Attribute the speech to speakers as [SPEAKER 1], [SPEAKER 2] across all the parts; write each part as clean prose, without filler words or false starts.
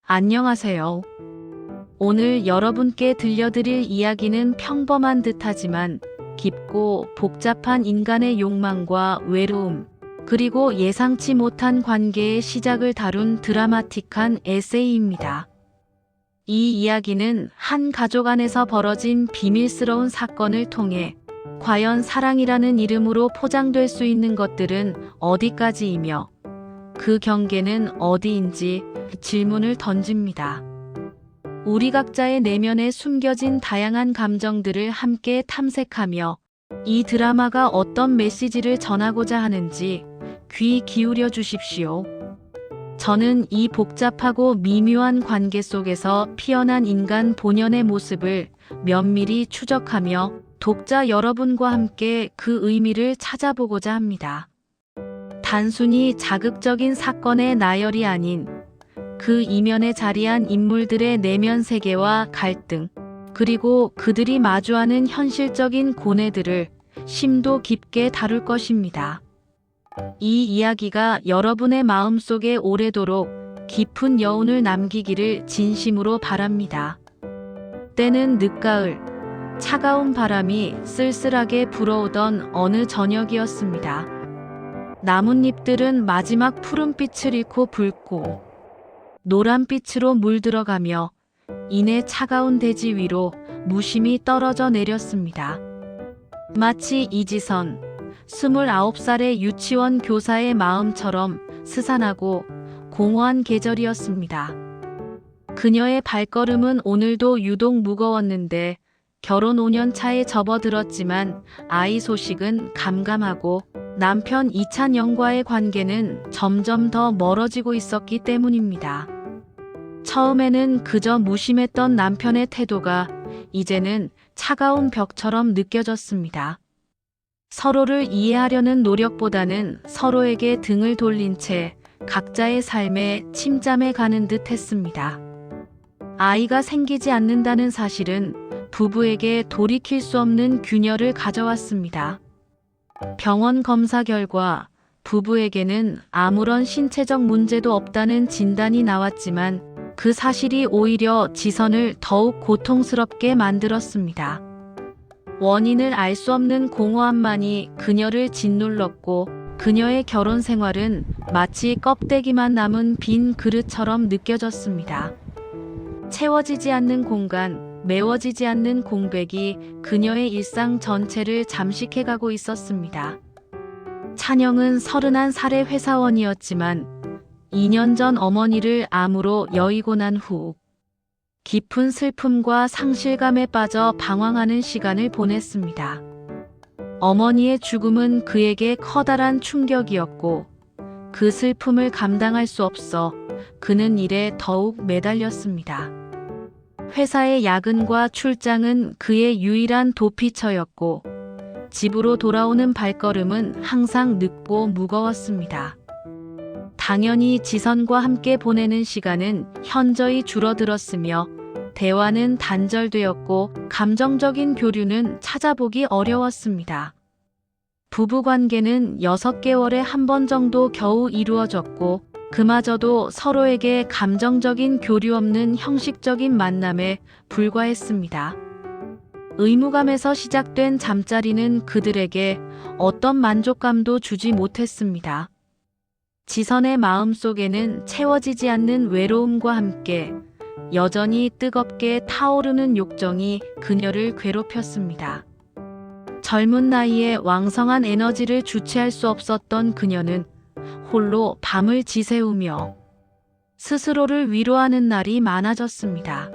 [SPEAKER 1] 안녕하세요. 오늘 여러분께 들려드릴 이야기는 평범한 듯하지만 깊고 복잡한 인간의 욕망과 외로움, 그리고 예상치 못한 관계의 시작을 다룬 드라마틱한 에세이입니다. 이 이야기는 한 가족 안에서 벌어진 비밀스러운 사건을 통해 과연 사랑이라는 이름으로 포장될 수 있는 것들은 어디까지이며 그 경계는 어디인지 질문을 던집니다. 우리 각자의 내면에 숨겨진 다양한 감정들을 함께 탐색하며 이 드라마가 어떤 메시지를 전하고자 하는지 귀 기울여 주십시오. 저는 이 복잡하고 미묘한 관계 속에서 피어난 인간 본연의 모습을 면밀히 추적하며 독자 여러분과 함께 그 의미를 찾아보고자 합니다. 단순히 자극적인 사건의 나열이 아닌 그 이면에 자리한 인물들의 내면 세계와 갈등, 그리고 그들이 마주하는 현실적인 고뇌들을 심도 깊게 다룰 것입니다. 이 이야기가 여러분의 마음속에 오래도록 깊은 여운을 남기기를 진심으로 바랍니다. 때는 늦가을, 차가운 바람이 쓸쓸하게 불어오던 어느 저녁이었습니다. 나뭇잎들은 마지막 푸른빛을 잃고 붉고 노란빛으로 물들어가며 이내 차가운 대지 위로 무심히 떨어져 내렸습니다. 마치 이지선, 29살의 유치원 교사의 마음처럼 스산하고 공허한 계절이었습니다. 그녀의 발걸음은 오늘도 유독 무거웠는데 결혼 5년 차에 접어들었지만 아이 소식은 감감하고 남편 이찬영과의 관계는 점점 더 멀어지고 있었기 때문입니다. 처음에는 그저 무심했던 남편의 태도가 이제는 차가운 벽처럼 느껴졌습니다. 서로를 이해하려는 노력보다는 서로에게 등을 돌린 채 각자의 삶에 침잠해 가는 듯 했습니다. 아이가 생기지 않는다는 사실은 부부에게 돌이킬 수 없는 균열을 가져왔습니다. 병원 검사 결과 부부에게는 아무런 신체적 문제도 없다는 진단이 나왔지만 그 사실이 오히려 지선을 더욱 고통스럽게 만들었습니다. 원인을 알 수 없는 공허함만이 그녀를 짓눌렀고 그녀의 결혼 생활은 마치 껍데기만 남은 빈 그릇처럼 느껴졌습니다. 채워지지 않는 공간, 메워지지 않는 공백이 그녀의 일상 전체를 잠식해가고 있었습니다. 찬영은 31살의 회사원이었지만 2년 전 어머니를 암으로 여의고 난 후 깊은 슬픔과 상실감에 빠져 방황하는 시간을 보냈습니다. 어머니의 죽음은 그에게 커다란 충격이었고 그 슬픔을 감당할 수 없어 그는 일에 더욱 매달렸습니다. 회사의 야근과 출장은 그의 유일한 도피처였고 집으로 돌아오는 발걸음은 항상 늦고 무거웠습니다. 당연히 지선과 함께 보내는 시간은 현저히 줄어들었으며 대화는 단절되었고 감정적인 교류는 찾아보기 어려웠습니다. 부부관계는 6개월에 한 번 정도 겨우 이루어졌고 그마저도 서로에게 감정적인 교류 없는 형식적인 만남에 불과했습니다. 의무감에서 시작된 잠자리는 그들에게 어떤 만족감도 주지 못했습니다. 지선의 마음속에는 채워지지 않는 외로움과 함께 여전히 뜨겁게 타오르는 욕정이 그녀를 괴롭혔습니다. 젊은 나이에 왕성한 에너지를 주체할 수 없었던 그녀는 홀로 밤을 지새우며 스스로를 위로하는 날이 많아졌습니다.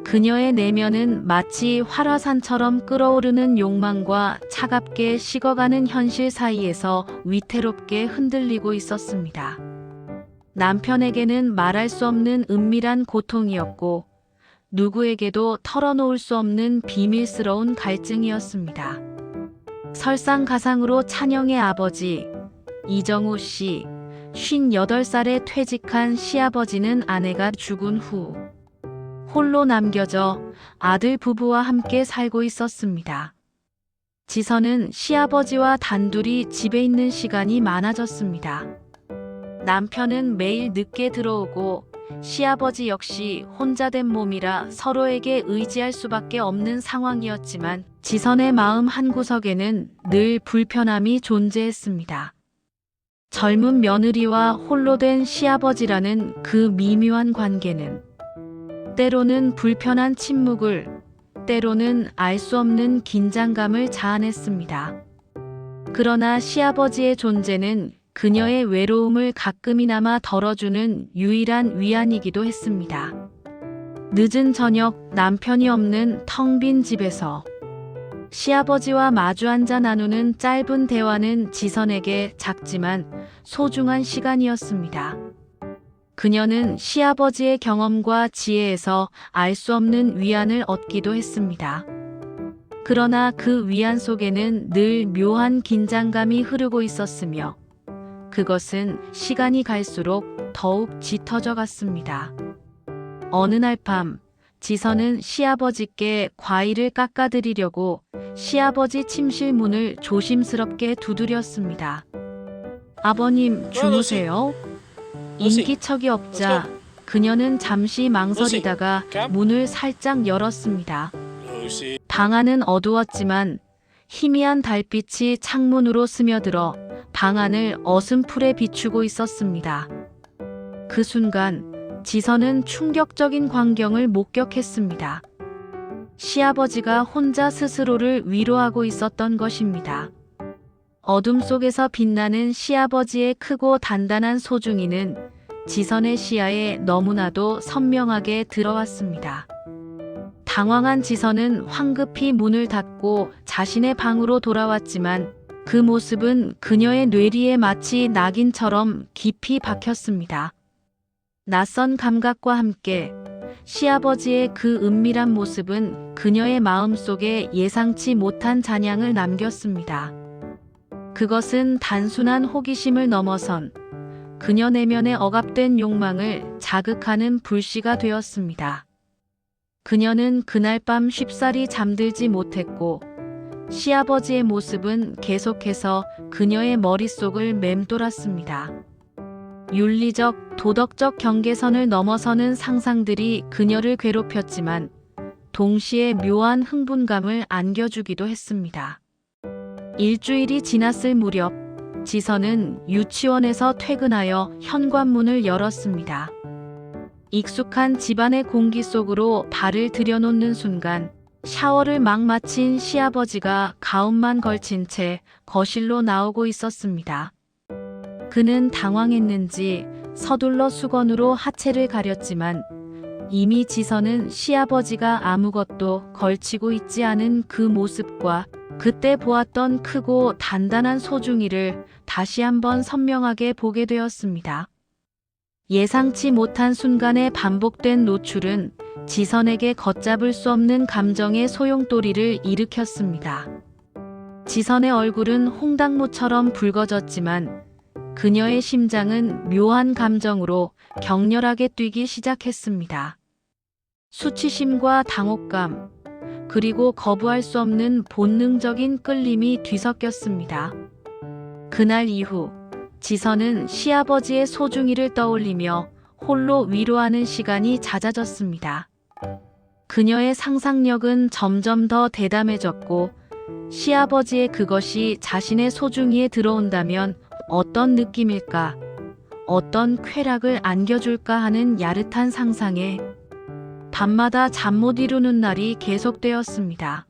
[SPEAKER 1] 그녀의 내면은 마치 활화산처럼 끓어오르는 욕망과 차갑게 식어가는 현실 사이에서 위태롭게 흔들리고 있었습니다. 남편에게는 말할 수 없는 은밀한 고통이었고 누구에게도 털어놓을 수 없는 비밀스러운 갈증이었습니다. 설상가상으로 찬영의 아버지 이정우 씨, 58살에 퇴직한 시아버지는 아내가 죽은 후 홀로 남겨져 아들 부부와 함께 살고 있었습니다. 지선은 시아버지와 단둘이 집에 있는 시간이 많아졌습니다. 남편은 매일 늦게 들어오고 시아버지 역시 혼자 된 몸이라 서로에게 의지할 수밖에 없는 상황이었지만 지선의 마음 한구석에는 늘 불편함이 존재했습니다. 젊은 며느리와 홀로 된 시아버지라는 그 미묘한 관계는 때로는 불편한 침묵을, 때로는 알 수 없는 긴장감을 자아냈습니다. 그러나 시아버지의 존재는 그녀의 외로움을 가끔이나마 덜어주는 유일한 위안이기도 했습니다. 늦은 저녁 남편이 없는 텅 빈 집에서 시아버지와 마주 앉아 나누는 짧은 대화는 지선에게 작지만 소중한 시간이었습니다. 그녀는 시아버지의 경험과 지혜에서 알 수 없는 위안을 얻기도 했습니다. 그러나 그 위안 속에는 늘 묘한 긴장감이 흐르고 있었으며 그것은 시간이 갈수록 더욱 짙어져 갔습니다. 어느 날 밤 지선은 시아버지께 과일을 깎아드리려고 시아버지 침실 문을 조심스럽게 두드렸습니다. 아버님 주무세요? 인기척이 없자 그녀는 잠시 망설이다가 문을 살짝 열었습니다. 방 안은 어두웠지만 희미한 달빛이 창문으로 스며들어 방 안을 어슴푸레 비추고 있었습니다. 그 순간 지선은 충격적인 광경을 목격했습니다. 시아버지가 혼자 스스로를 위로하고 있었던 것입니다. 어둠 속에서 빛나는 시아버지의 크고 단단한 소중이는 지선의 시야에 너무나도 선명하게 들어왔습니다. 당황한 지선은 황급히 문을 닫고 자신의 방으로 돌아왔지만 그 모습은 그녀의 뇌리에 마치 낙인처럼 깊이 박혔습니다. 낯선 감각과 함께 시아버지의 그 은밀한 모습은 그녀의 마음속에 예상치 못한 잔향을 남겼습니다. 그것은 단순한 호기심을 넘어선 그녀 내면의 억압된 욕망을 자극하는 불씨가 되었습니다. 그녀는 그날 밤 쉽사리 잠들지 못했고 시아버지의 모습은 계속해서 그녀의 머릿속을 맴돌았습니다. 윤리적, 도덕적 경계선을 넘어서는 상상들이 그녀를 괴롭혔지만 동시에 묘한 흥분감을 안겨주기도 했습니다. 일주일이 지났을 무렵 지선은 유치원에서 퇴근하여 현관문을 열었습니다. 익숙한 집안의 공기 속으로 발을 들여놓는 순간 샤워를 막 마친 시아버지가 가운만 걸친 채 거실로 나오고 있었습니다. 그는 당황했는지 서둘러 수건으로 하체를 가렸지만 이미 지선은 시아버지가 아무것도 걸치고 있지 않은 그 모습과 그때 보았던 크고 단단한 소중이를 다시 한번 선명하게 보게 되었습니다. 예상치 못한 순간에 반복된 노출은 지선에게 걷잡을 수 없는 감정의 소용돌이를 일으켰습니다. 지선의 얼굴은 홍당무처럼 붉어졌지만 그녀의 심장은 묘한 감정으로 격렬하게 뛰기 시작했습니다. 수치심과 당혹감, 그리고 거부할 수 없는 본능적인 끌림이 뒤섞였습니다. 그날 이후 지선은 시아버지의 소중이를 떠올리며 홀로 위로하는 시간이 잦아졌습니다. 그녀의 상상력은 점점 더 대담해졌고 시아버지의 그것이 자신의 소중이에 들어온다면 어떤 느낌일까, 어떤 쾌락을 안겨줄까 하는 야릇한 상상에 밤마다 잠 못 이루는 날이 계속되었습니다.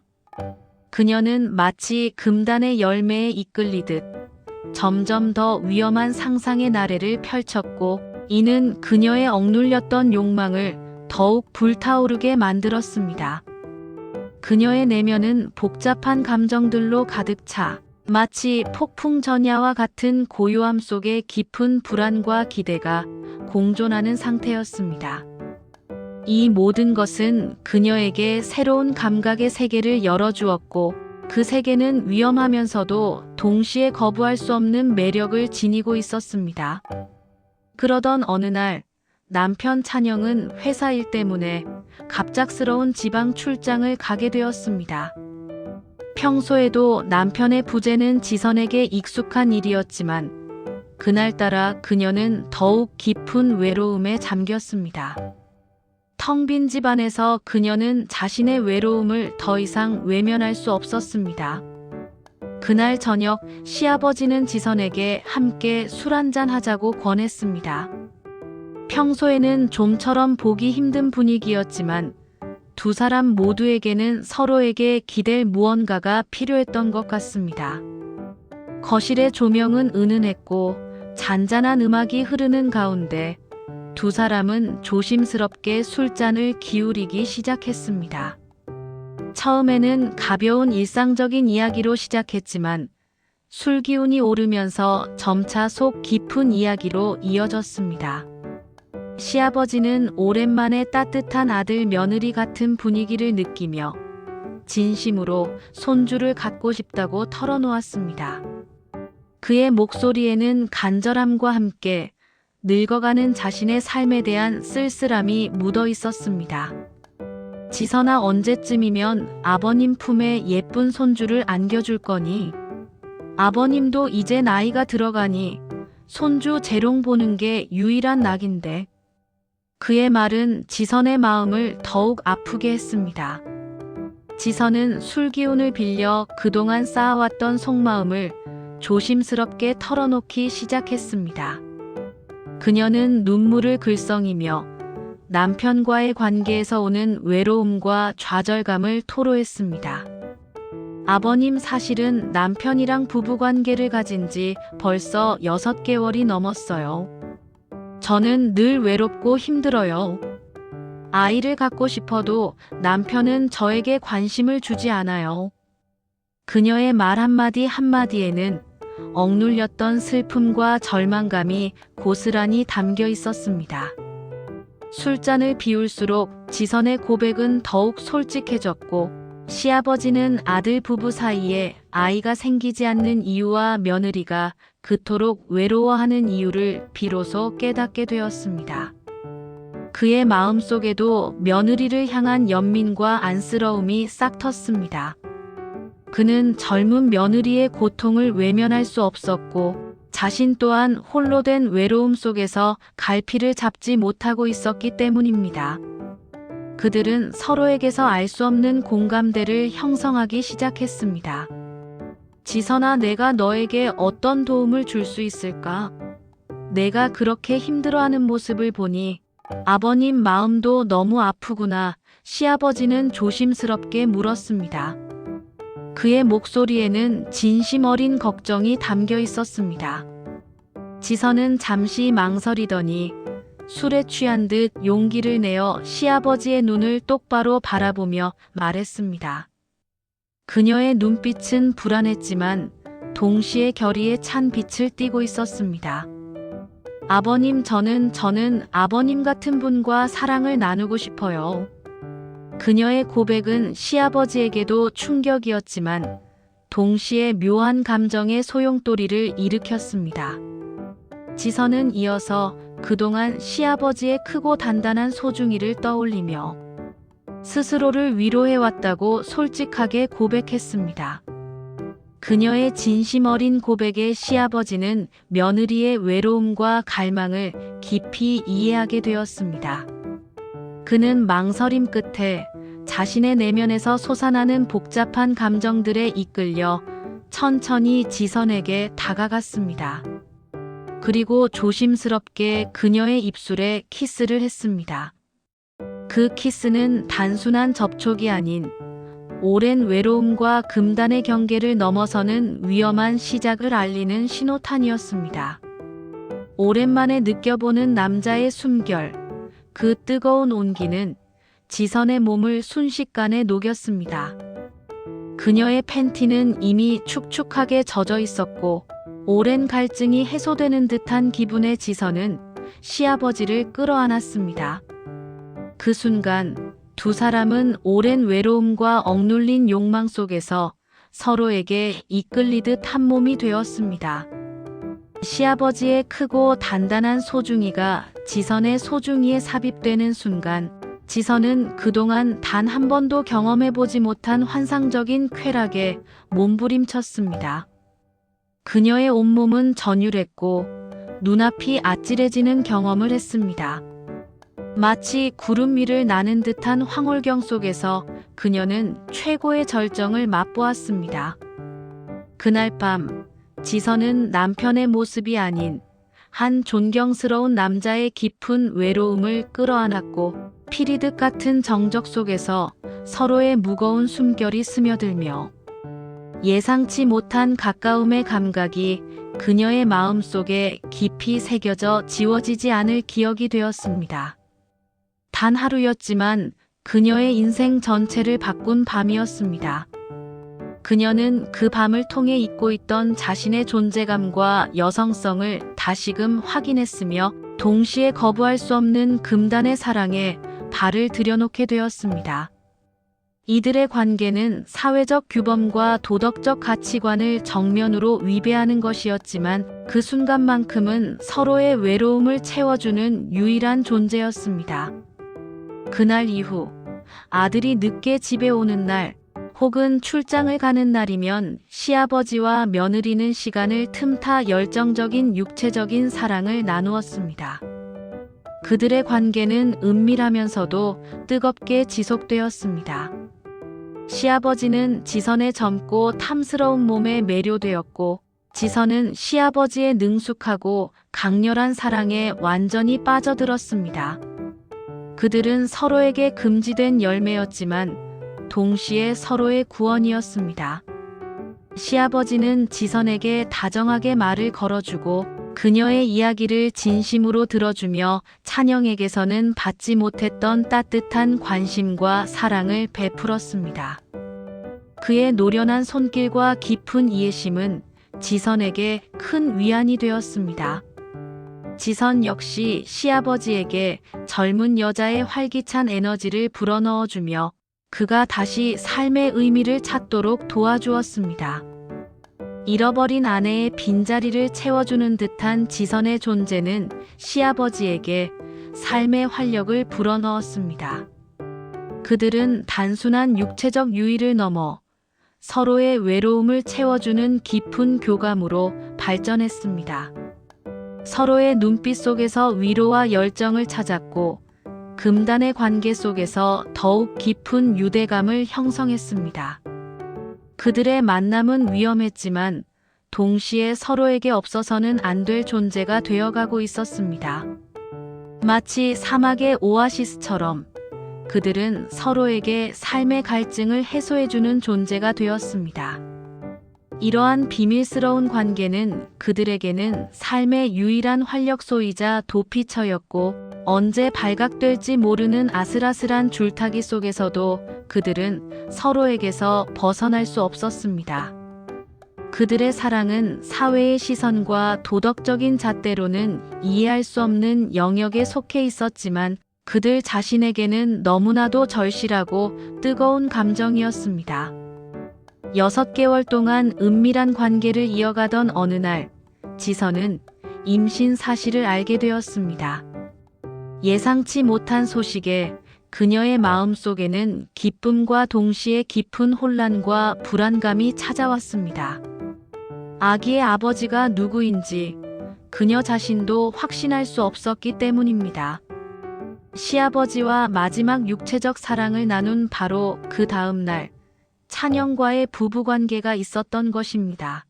[SPEAKER 1] 그녀는 마치 금단의 열매에 이끌리듯 점점 더 위험한 상상의 나래를 펼쳤고 이는 그녀의 억눌렸던 욕망을 더욱 불타오르게 만들었습니다. 그녀의 내면은 복잡한 감정들로 가득 차 마치 폭풍 전야와 같은 고요함 속에 깊은 불안과 기대가 공존하는 상태였습니다. 이 모든 것은 그녀에게 새로운 감각의 세계를 열어주었고 그 세계는 위험하면서도 동시에 거부할 수 없는 매력을 지니고 있었습니다. 그러던 어느 날 남편 찬영은 회사 일 때문에 갑작스러운 지방 출장을 가게 되었습니다. 평소에도 남편의 부재는 지선에게 익숙한 일이었지만 그날따라 그녀는 더욱 깊은 외로움에 잠겼습니다. 텅 빈 집안에서 그녀는 자신의 외로움을 더 이상 외면할 수 없었습니다. 그날 저녁 시아버지는 지선에게 함께 술 한잔 하자고 권했습니다. 평소에는 좀처럼 보기 힘든 분위기였지만 두 사람 모두에게는 서로에게 기댈 무언가가 필요했던 것 같습니다. 거실의 조명은 은은했고 잔잔한 음악이 흐르는 가운데 두 사람은 조심스럽게 술잔을 기울이기 시작했습니다. 처음에는 가벼운 일상적인 이야기로 시작했지만 술 기운이 오르면서 점차 속 깊은 이야기로 이어졌습니다. 시아버지는 오랜만에 따뜻한 아들 며느리 같은 분위기를 느끼며 진심으로 손주를 갖고 싶다고 털어놓았습니다. 그의 목소리에는 간절함과 함께 늙어가는 자신의 삶에 대한 쓸쓸함이 묻어 있었습니다. 지선아, 언제쯤이면 아버님 품에 예쁜 손주를 안겨줄 거니? 아버님도 이제 나이가 들어가니 손주 재롱 보는 게 유일한 낙인데. 그의 말은 지선의 마음을 더욱 아프게 했습니다. 지선은 술 기운을 빌려 그동안 쌓아왔던 속마음을 조심스럽게 털어놓기 시작했습니다. 그녀는 눈물을 글썽이며 남편과의 관계에서 오는 외로움과 좌절감을 토로했습니다. 아버님, 사실은 남편이랑 부부관계를 가진 지 벌써 6개월이 넘었어요. 저는 늘 외롭고 힘들어요. 아이를 갖고 싶어도 남편은 저에게 관심을 주지 않아요. 그녀의 말 한마디 한마디에는 억눌렸던 슬픔과 절망감이 고스란히 담겨 있었습니다. 술잔을 비울수록 지선의 고백은 더욱 솔직해졌고 시아버지는 아들 부부 사이에 아이가 생기지 않는 이유와 며느리가 그토록 외로워하는 이유를 비로소 깨닫게 되었습니다. 그의 마음속에도 며느리를 향한 연민과 안쓰러움이 싹 텄습니다. 그는 젊은 며느리의 고통을 외면할 수 없었고 자신 또한 홀로 된 외로움 속에서 갈피를 잡지 못하고 있었기 때문입니다. 그들은 서로에게서 알 수 없는 공감대를 형성하기 시작했습니다. 지선아, 내가 너에게 어떤 도움을 줄 수 있을까? 내가 그렇게 힘들어하는 모습을 보니 아버님 마음도 너무 아프구나. 시아버지는 조심스럽게 물었습니다. 그의 목소리에는 진심 어린 걱정이 담겨 있었습니다. 지선은 잠시 망설이더니 술에 취한 듯 용기를 내어 시아버지의 눈을 똑바로 바라보며 말했습니다. 그녀의 눈빛은 불안했지만 동시에 결의에 찬 빛을 띠고 있었습니다. 아버님, 저는 아버님 같은 분과 사랑을 나누고 싶어요. 그녀의 고백은 시아버지에게도 충격이었지만 동시에 묘한 감정의 소용돌이를 일으켰습니다. 지선은 이어서 그동안 시아버지의 크고 단단한 소중이를 떠올리며 스스로를 위로해왔다고 솔직하게 고백했습니다. 그녀의 진심 어린 고백에 시아버지는 며느리의 외로움과 갈망을 깊이 이해하게 되었습니다. 그는 망설임 끝에 자신의 내면에서 솟아나는 복잡한 감정들에 이끌려 천천히 지선에게 다가갔습니다. 그리고 조심스럽게 그녀의 입술에 키스를 했습니다. 그 키스는 단순한 접촉이 아닌 오랜 외로움과 금단의 경계를 넘어서는 위험한 시작을 알리는 신호탄이었습니다. 오랜만에 느껴보는 남자의 숨결, 그 뜨거운 온기는 지선의 몸을 순식간에 녹였습니다. 그녀의 팬티는 이미 축축하게 젖어 있었고 오랜 갈증이 해소되는 듯한 기분의 지선은 시아버지를 끌어안았습니다. 그 순간 두 사람은 오랜 외로움과 억눌린 욕망 속에서 서로에게 이끌리듯 한 몸이 되었습니다. 시아버지의 크고 단단한 소중이가 지선의 소중이에 삽입되는 순간 지선은 그동안 단 한 번도 경험해보지 못한 환상적인 쾌락에 몸부림쳤습니다. 그녀의 온몸은 전율했고 눈앞이 아찔해지는 경험을 했습니다. 마치 구름 위를 나는 듯한 황홀경 속에서 그녀는 최고의 절정을 맛보았습니다. 그날 밤 지선은 남편의 모습이 아닌 한 존경스러운 남자의 깊은 외로움을 끌어안았고, 피리듯 같은 정적 속에서 서로의 무거운 숨결이 스며들며 예상치 못한 가까움의 감각이 그녀의 마음속에 깊이 새겨져 지워지지 않을 기억이 되었습니다. 단 하루였지만 그녀의 인생 전체를 바꾼 밤이었습니다. 그녀는 그 밤을 통해 잊고 있던 자신의 존재감과 여성성을 다시금 확인했으며, 동시에 거부할 수 없는 금단의 사랑에 발을 들여놓게 되었습니다. 이들의 관계는 사회적 규범과 도덕적 가치관을 정면으로 위배하는 것이었지만, 그 순간만큼은 서로의 외로움을 채워주는 유일한 존재였습니다. 그날 이후 아들이 늦게 집에 오는 날, 혹은 출장을 가는 날이면 시아버지와 며느리는 시간을 틈타 열정적인 육체적인 사랑을 나누었습니다. 그들의 관계는 은밀하면서도 뜨겁게 지속되었습니다. 시아버지는 지선의 젊고 탐스러운 몸에 매료되었고, 지선은 시아버지의 능숙하고 강렬한 사랑에 완전히 빠져들었습니다. 그들은 서로에게 금지된 열매였지만 동시에 서로의 구원이었습니다. 시아버지는 지선에게 다정하게 말을 걸어주고 그녀의 이야기를 진심으로 들어주며, 찬영에게서는 받지 못했던 따뜻한 관심과 사랑을 베풀었습니다. 그의 노련한 손길과 깊은 이해심은 지선에게 큰 위안이 되었습니다. 지선 역시 시아버지에게 젊은 여자의 활기찬 에너지를 불어넣어주며 그가 다시 삶의 의미를 찾도록 도와주었습니다. 잃어버린 아내의 빈자리를 채워주는 듯한 지선의 존재는 시아버지에게 삶의 활력을 불어넣었습니다. 그들은 단순한 육체적 유의를 넘어 서로의 외로움을 채워주는 깊은 교감으로 발전했습니다. 서로의 눈빛 속에서 위로와 열정을 찾았고, 금단의 관계 속에서 더욱 깊은 유대감을 형성했습니다. 그들의 만남은 위험했지만 동시에 서로에게 없어서는 안 될 존재가 되어가고 있었습니다. 마치 사막의 오아시스처럼 그들은 서로에게 삶의 갈증을 해소해주는 존재가 되었습니다. 이러한 비밀스러운 관계는 그들에게는 삶의 유일한 활력소이자 도피처였고, 언제 발각될지 모르는 아슬아슬한 줄타기 속에서도 그들은 서로에게서 벗어날 수 없었습니다. 그들의 사랑은 사회의 시선과 도덕적인 잣대로는 이해할 수 없는 영역에 속해 있었지만, 그들 자신에게는 너무나도 절실하고 뜨거운 감정이었습니다. 6개월 동안 은밀한 관계를 이어가던 어느 날, 지선은 임신 사실을 알게 되었습니다. 예상치 못한 소식에 그녀의 마음속에는 기쁨과 동시에 깊은 혼란과 불안감이 찾아왔습니다. 아기의 아버지가 누구인지 그녀 자신도 확신할 수 없었기 때문입니다. 시아버지와 마지막 육체적 사랑을 나눈 바로 그 다음 날, 찬영과의 부부관계가 있었던 것입니다.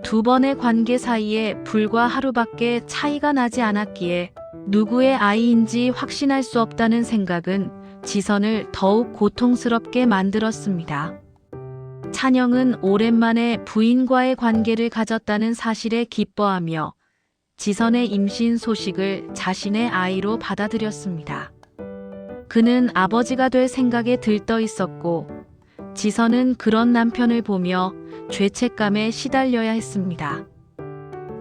[SPEAKER 1] 두 번의 관계 사이에 불과 하루밖에 차이가 나지 않았기에 누구의 아이인지 확신할 수 없다는 생각은 지선을 더욱 고통스럽게 만들었습니다. 찬영은 오랜만에 부인과의 관계를 가졌다는 사실에 기뻐하며 지선의 임신 소식을 자신의 아이로 받아들였습니다. 그는 아버지가 될 생각에 들떠 있었고, 지선은 그런 남편을 보며 죄책감에 시달려야 했습니다.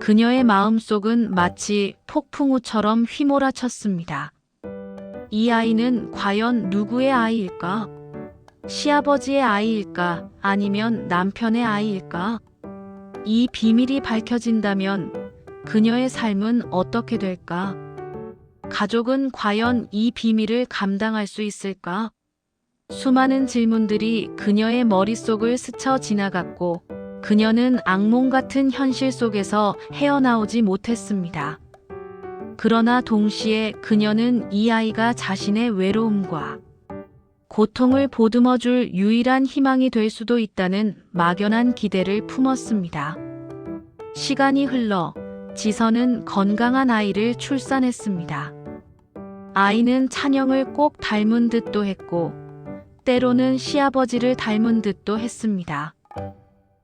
[SPEAKER 1] 그녀의 마음속은 마치 폭풍우처럼 휘몰아쳤습니다. 이 아이는 과연 누구의 아이일까? 시아버지의 아이일까? 아니면 남편의 아이일까? 이 비밀이 밝혀진다면 그녀의 삶은 어떻게 될까? 가족은 과연 이 비밀을 감당할 수 있을까? 수많은 질문들이 그녀의 머릿속을 스쳐 지나갔고, 그녀는 악몽 같은 현실 속에서 헤어나오지 못했습니다. 그러나 동시에 그녀는 이 아이가 자신의 외로움과 고통을 보듬어줄 유일한 희망이 될 수도 있다는 막연한 기대를 품었습니다. 시간이 흘러 지선은 건강한 아이를 출산했습니다. 아이는 찬영을 꼭 닮은 듯도 했고, 때로는 시아버지를 닮은 듯도 했습니다.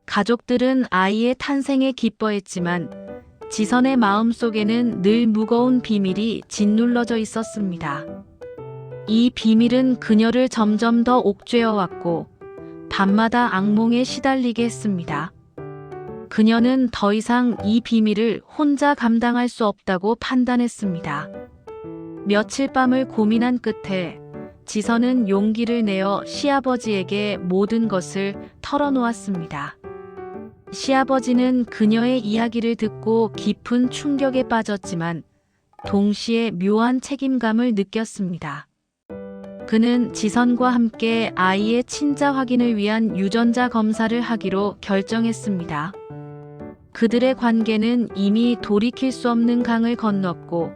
[SPEAKER 1] 가족들은 아이의 탄생에 기뻐했지만 지선의 마음속에는 늘 무거운 비밀이 짓눌러져 있었습니다. 이 비밀은 그녀를 점점 더 옥죄어 왔고 밤마다 악몽에 시달리게 했습니다. 그녀는 더 이상 이 비밀을 혼자 감당할 수 없다고 판단했습니다. 며칠 밤을 고민한 끝에 지선은 용기를 내어 시아버지에게 모든 것을 털어놓았습니다. 시아버지는 그녀의 이야기를 듣고 깊은 충격에 빠졌지만 동시에 묘한 책임감을 느꼈습니다. 그는 지선과 함께 아이의 친자 확인을 위한 유전자 검사를 하기로 결정했습니다. 그들의 관계는 이미 돌이킬 수 없는 강을 건넜고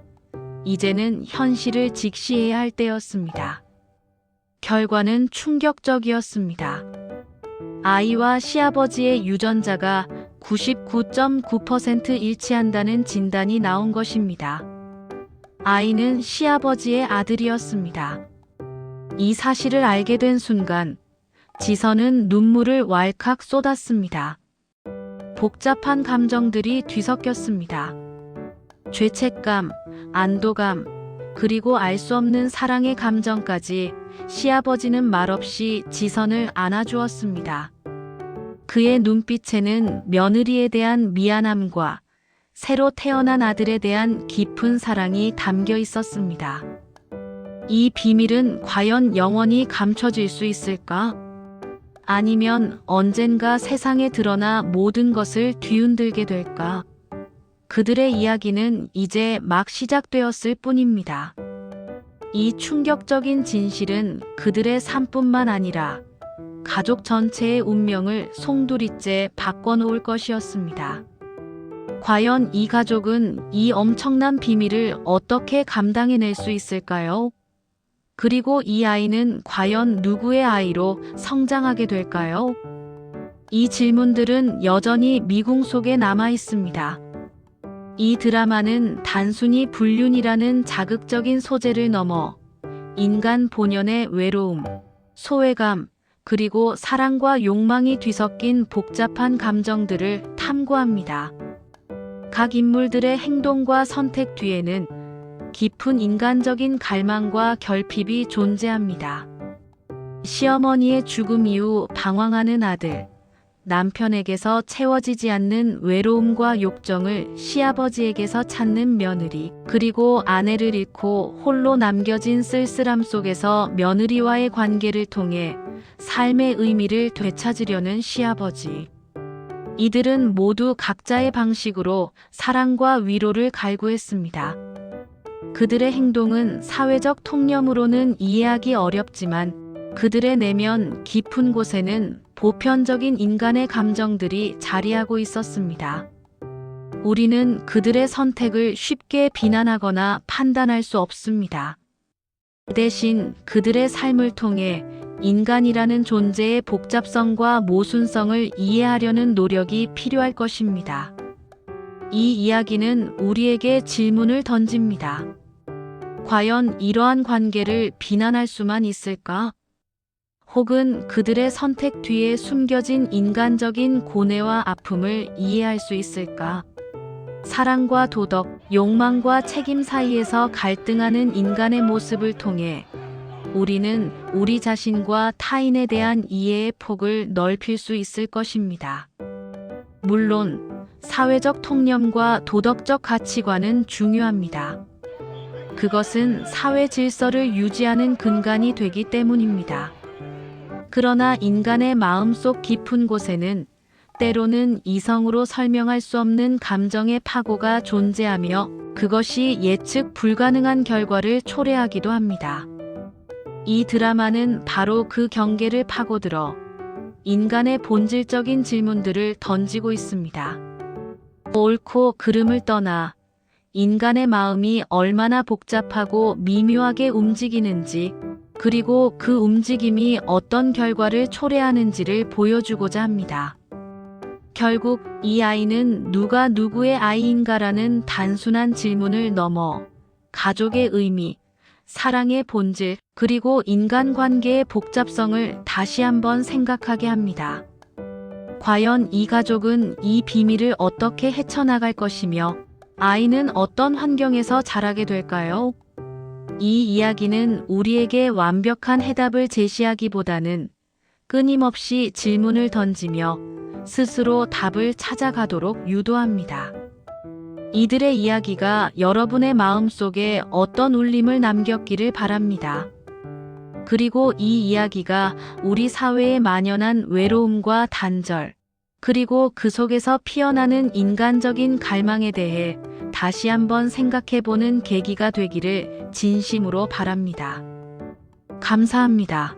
[SPEAKER 1] 이제는 현실을 직시해야 할 때였습니다. 결과는 충격적이었습니다. 아이와 시아버지의 유전자가 99.9% 일치한다는 진단이 나온 것입니다. 아이는 시아버지의 아들이었습니다. 이 사실을 알게 된 순간 지선은 눈물을 왈칵 쏟았습니다. 복잡한 감정들이 뒤섞였습니다. 죄책감, 안도감, 그리고 알 수 없는 사랑의 감정까지. 시아버지는 말없이 지선을 안아주었습니다. 그의 눈빛에는 며느리에 대한 미안함과 새로 태어난 아들에 대한 깊은 사랑이 담겨 있었습니다. 이 비밀은 과연 영원히 감춰질 수 있을까? 아니면 언젠가 세상에 드러나 모든 것을 뒤흔들게 될까? 그들의 이야기는 이제 막 시작되었을 뿐입니다. 이 충격적인 진실은 그들의 삶뿐만 아니라 가족 전체의 운명을 송두리째 바꿔놓을 것이었습니다. 과연 이 가족은 이 엄청난 비밀을 어떻게 감당해낼 수 있을까요? 그리고 이 아이는 과연 누구의 아이로 성장하게 될까요? 이 질문들은 여전히 미궁 속에 남아 있습니다. 이 드라마는 단순히 불륜이라는 자극적인 소재를 넘어 인간 본연의 외로움, 소외감, 그리고 사랑과 욕망이 뒤섞인 복잡한 감정들을 탐구합니다. 각 인물들의 행동과 선택 뒤에는 깊은 인간적인 갈망과 결핍이 존재합니다. 시어머니의 죽음 이후 방황하는 아들, 남편에게서 채워지지 않는 외로움과 욕정을 시아버지에게서 찾는 며느리, 그리고 아내를 잃고 홀로 남겨진 쓸쓸함 속에서 며느리와의 관계를 통해 삶의 의미를 되찾으려는 시아버지. 이들은 모두 각자의 방식으로 사랑과 위로를 갈구했습니다. 그들의 행동은 사회적 통념으로는 이해하기 어렵지만 그들의 내면 깊은 곳에는 보편적인 인간의 감정들이 자리하고 있었습니다. 우리는 그들의 선택을 쉽게 비난하거나 판단할 수 없습니다. 대신 그들의 삶을 통해 인간이라는 존재의 복잡성과 모순성을 이해하려는 노력이 필요할 것입니다. 이 이야기는 우리에게 질문을 던집니다. 과연 이러한 관계를 비난할 수만 있을까? 혹은 그들의 선택 뒤에 숨겨진 인간적인 고뇌와 아픔을 이해할 수 있을까? 사랑과 도덕, 욕망과 책임 사이에서 갈등하는 인간의 모습을 통해 우리는 우리 자신과 타인에 대한 이해의 폭을 넓힐 수 있을 것입니다. 물론 사회적 통념과 도덕적 가치관은 중요합니다. 그것은 사회 질서를 유지하는 근간이 되기 때문입니다. 그러나 인간의 마음속 깊은 곳에는 때로는 이성으로 설명할 수 없는 감정의 파고가 존재하며 그것이 예측 불가능한 결과를 초래하기도 합니다. 이 드라마는 바로 그 경계를 파고들어 인간의 본질적인 질문들을 던지고 있습니다. 옳고 그름을 떠나 인간의 마음이 얼마나 복잡하고 미묘하게 움직이는지, 그리고 그 움직임이 어떤 결과를 초래하는지를 보여주고자 합니다. 결국 이 아이는 누가 누구의 아이인가라는 단순한 질문을 넘어 가족의 의미, 사랑의 본질, 그리고 인간관계의 복잡성을 다시 한번 생각하게 합니다. 과연 이 가족은 이 비밀을 어떻게 헤쳐나갈 것이며, 아이는 어떤 환경에서 자라게 될까요? 이 이야기는 우리에게 완벽한 해답을 제시하기보다는 끊임없이 질문을 던지며 스스로 답을 찾아가도록 유도합니다. 이들의 이야기가 여러분의 마음속에 어떤 울림을 남겼기를 바랍니다. 그리고 이 이야기가 우리 사회에 만연한 외로움과 단절, 그리고 그 속에서 피어나는 인간적인 갈망에 대해 다시 한번 생각해보는 계기가 되기를 진심으로 바랍니다. 감사합니다.